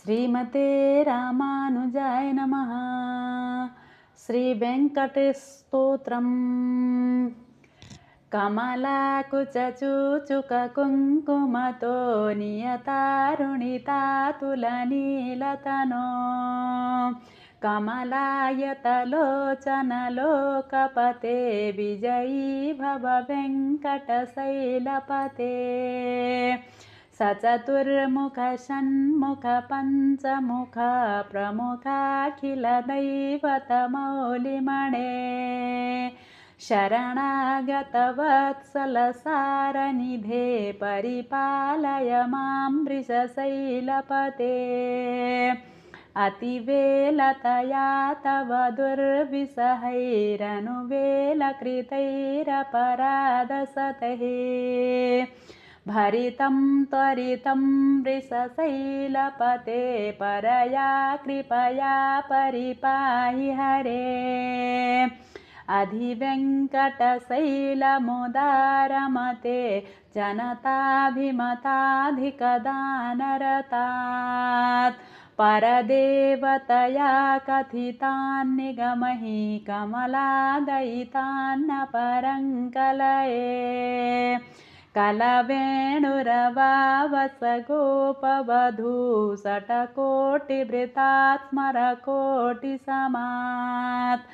श्रीमते रामानुजाय नमः। श्रीवेङ्कटेशस्तोत्रम्। कमलाकुचूचुककुङ्कुमतो नियतारुणितातुलनीलतनो कमलायतलोचनलोकपते विजयी भव वेङ्कटशैलपते। सचतुर्मुख षण्मुख पञ्चमुख प्रमुखाखिलदैवतमौलिमणे शरणागतवत्सलसारनिधे परिपालय मां वृषशैलपते। अतिवेलतया तव दुर्विसहैरनुवेलकृतैरपराधसतैः भरितं त्वरितं वृषशैलपते परया कृपया परिपाहि हरे। अधिवेङ्कटशैलमुदारमते जनताभिमताधिकदानरतात् परदेवतया कथितान् निगमहि कमलादयितान्न परङ्कलये। कलवेणुरवावसगोपवधू षट्कोटिवृतात् स्मरकोटिसमात्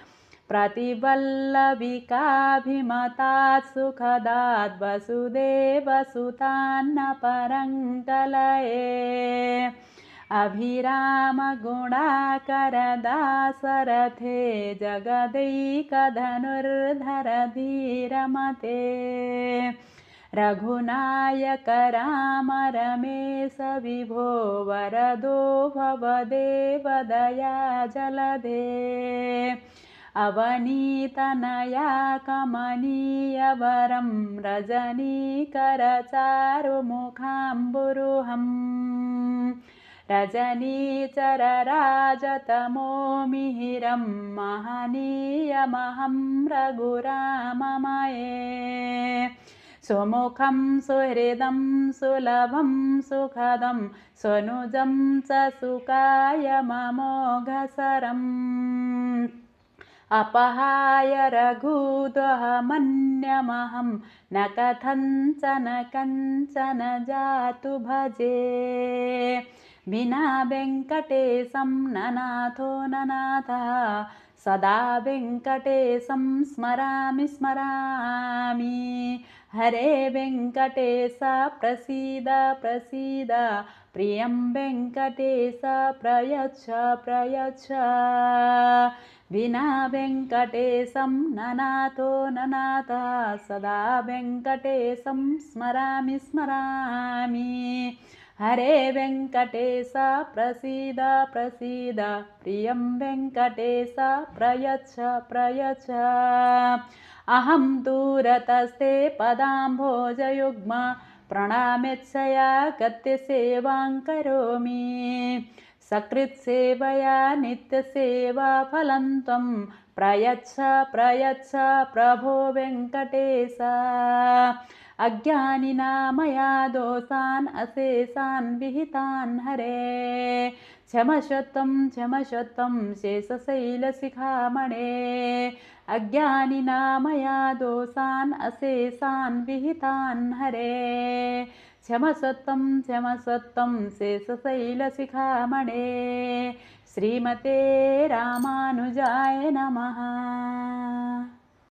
प्रतिवल्लविकाभिमतात् सुखदात् वसुदेवसुतान्न परङ्कलये। अभिरामगुणाकरदासरथे जगदैकधनुर्धर धीरमते रघुनायक राम रमेश विभो वरदो भवदेवदया जलधे। अवनीतनया कमनीयवरं रजनीकरचारुमुखाम्बुरुहम् रजनीचरराजतमोमिहिरं महनीयमहं रघुराममये। सुमुखं सुहृदं सुलभं सुखदं स्वनुजं च सुकायममोघसरम् अपहाय रघुदहमन्यमहं न कथञ्चन कञ्चन जातु भजे। विना वेङ्कटेशं ननाथो ननाथः सदा वेङ्कटेशं स्मरामि स्मरामि। हरे वेङ्कटेश प्रसीद प्रसीद प्रियं वेङ्कटेश प्रयच्छ प्रयच्छ। विना वेङ्कटेशं ननाथो ननाथः सदा वेङ्कटेशं स्मरामि स्मरामि। हरे वेङ्कटेश प्रसीद प्रसीद प्रियं वेङ्कटेश प्रयच्छ प्रयच्छ। अहं दूरतस्ते पदाम्भोजयुग्म प्रणामेच्छया गत्यसेवां करोमि। सकृत्सेवया नित्यसेवा फलं त्वं प्रयच्छ प्रयच्छ प्रभो वेङ्कटेश। अज्ञानिना दोषान् अशेषान् विहितान् हरे क्षमस्व त्वं शेषशैलशिखामणे। अज्ञानिना दोषान् अशेषान् विहितान् हरे क्षमस्व त्वं शेषशैलशिखामणे। श्रीमते रामानुजाय नमः।